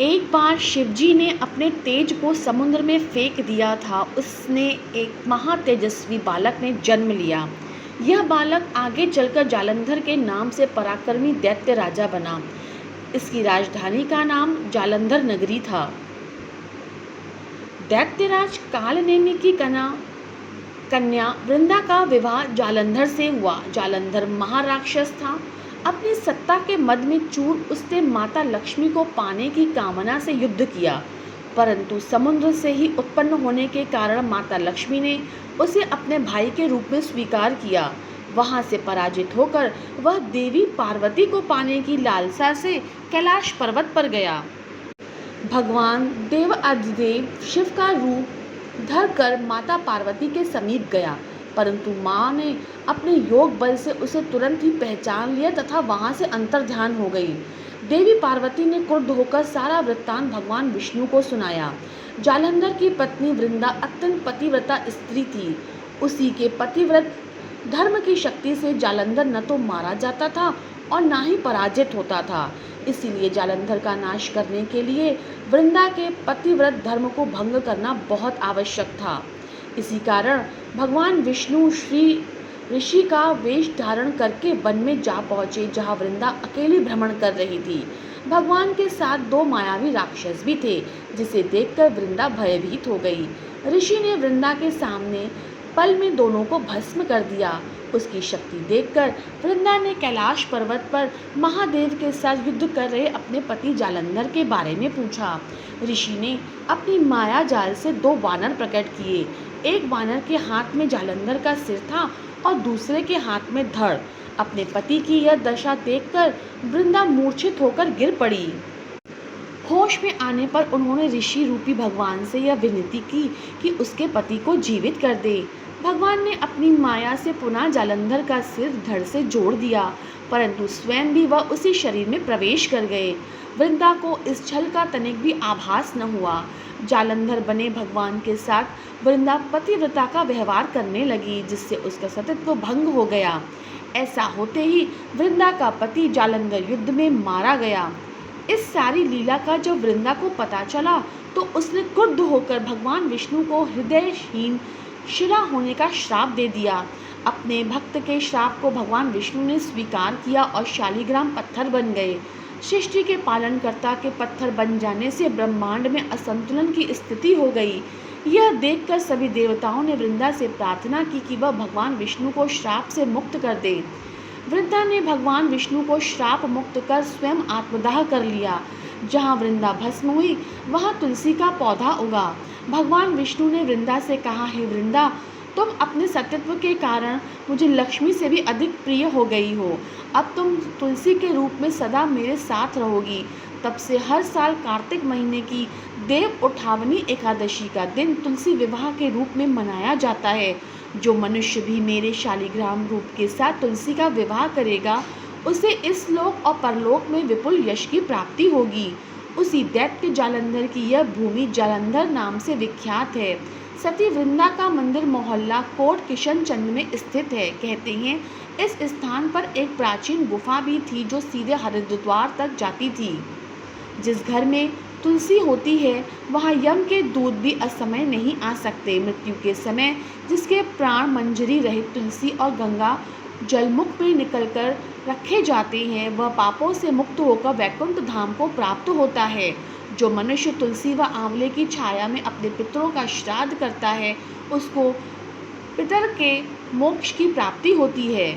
एक बार शिवजी ने अपने तेज को समुद्र में फेंक दिया था। उसने एक महातेजस्वी बालक ने जन्म लिया। यह बालक आगे चलकर जालंधर के नाम से पराक्रमी दैत्य राजा बना। इसकी राजधानी का नाम जालंधर नगरी था। दैत्यराज कालनेमि की कन्या वृंदा का विवाह जालंधर से हुआ। जालंधर महाराक्षस था। अपनी सत्ता के मद में चूर उसने माता लक्ष्मी को पाने की कामना से युद्ध किया, परंतु समुद्र से ही उत्पन्न होने के कारण माता लक्ष्मी ने उसे अपने भाई के रूप में स्वीकार किया। वहां से पराजित होकर वह देवी पार्वती को पाने की लालसा से कैलाश पर्वत पर गया। भगवान देवाधिदेव शिव का रूप धरकर माता पार्वती के समीप गया, परंतु मां ने अपने योग बल से उसे तुरंत ही पहचान लिया तथा वहां से अंतर्ध्यान हो गई। देवी पार्वती ने क्रुद्ध होकर सारा वृत्तांत भगवान विष्णु को सुनाया। जालंधर की पत्नी वृंदा अत्यंत पतिव्रता स्त्री थी। उसी के पतिव्रत धर्म की शक्ति से जालंधर न तो मारा जाता था और न ही पराजित होता था। इसीलिए जालंधर का नाश करने के लिए वृंदा के पतिव्रत धर्म को भंग करना बहुत आवश्यक था। इसी कारण भगवान विष्णु श्री ऋषि का वेश धारण करके वन में जा पहुंचे, जहां वृंदा अकेली भ्रमण कर रही थी। भगवान के साथ दो मायावी राक्षस भी थे, जिसे देखकर वृंदा भयभीत हो गई। ऋषि ने वृंदा के सामने पल में दोनों को भस्म कर दिया। उसकी शक्ति देखकर वृंदा ने कैलाश पर्वत पर महादेव के साथ युद्ध कर रहे अपने पति जालंधर के बारे में पूछा। ऋषि ने अपनी माया जाल से दो वानर प्रकट किए। एक वानर के हाथ में जालंधर का सिर था और दूसरे के हाथ में धड़। अपने पति की यह दशा देखकर वृंदा मूर्छित होकर गिर पड़ी। होश में आने पर उन्होंने ऋषि रूपी भगवान से यह विनती की कि उसके पति को जीवित कर दे। भगवान ने अपनी माया से पुनः जालंधर का सिर धड़ से जोड़ दिया, परंतु स्वयं भी वह उसी शरीर में प्रवेश कर गए। वृंदा को इस छल का तनिक भी आभास न हुआ। जालंधर बने भगवान के साथ वृंदा पतिव्रता का व्यवहार करने लगी, जिससे उसका सतीत्व भंग हो गया। ऐसा होते ही वृंदा का पति जालंधर युद्ध में मारा गया। इस सारी लीला का जब वृंदा को पता चला तो उसने क्रुद्ध होकर भगवान विष्णु को हृदयहीन शिला होने का श्राप दे दिया। अपने भक्त के श्राप को भगवान विष्णु ने स्वीकार किया और शालिग्राम पत्थर बन गए। सृष्टि के पालनकर्ता के पत्थर बन जाने से ब्रह्मांड में असंतुलन की स्थिति हो गई। यह देखकर सभी देवताओं ने वृंदा से प्रार्थना की कि वह भगवान विष्णु को श्राप से मुक्त कर दे। वृंदा ने भगवान विष्णु को श्राप मुक्त कर स्वयं आत्मदाह कर लिया। जहाँ वृंदा भस्म हुई वहाँ तुलसी का पौधा उगा। भगवान विष्णु ने वृंदा से कहा, हे वृंदा, तुम अपने सतीत्व के कारण मुझे लक्ष्मी से भी अधिक प्रिय हो गई हो। अब तुम तुलसी के रूप में सदा मेरे साथ रहोगी। तब से हर साल कार्तिक महीने की देव उठावनी एकादशी का दिन तुलसी विवाह के रूप में मनाया जाता है। जो मनुष्य भी मेरे शालिग्राम रूप के साथ तुलसी का विवाह करेगा, उसे इस लोक और परलोक में विपुल यश की प्राप्ति होगी। उसी दैत्य जालंधर की यह भूमि जालंधर नाम से विख्यात है। सती वृंदा का मंदिर मोहल्ला कोट किशन चंद में स्थित है। कहते हैं इस स्थान पर एक प्राचीन गुफा भी थी जो सीधे हरिद्वार तक जाती थी। जिस घर में तुलसी होती है वहाँ यम के दूत भी असमय नहीं आ सकते। मृत्यु के समय जिसके प्राण मंजरी रहित तुलसी और गंगा जलमुख में निकलकर रखे जाते हैं, वह पापों से मुक्त होकर वैकुंठ धाम को प्राप्त होता है। जो मनुष्य तुलसी व आंवले की छाया में अपने पितरों का श्राद्ध करता है, उसको पितर के मोक्ष की प्राप्ति होती है।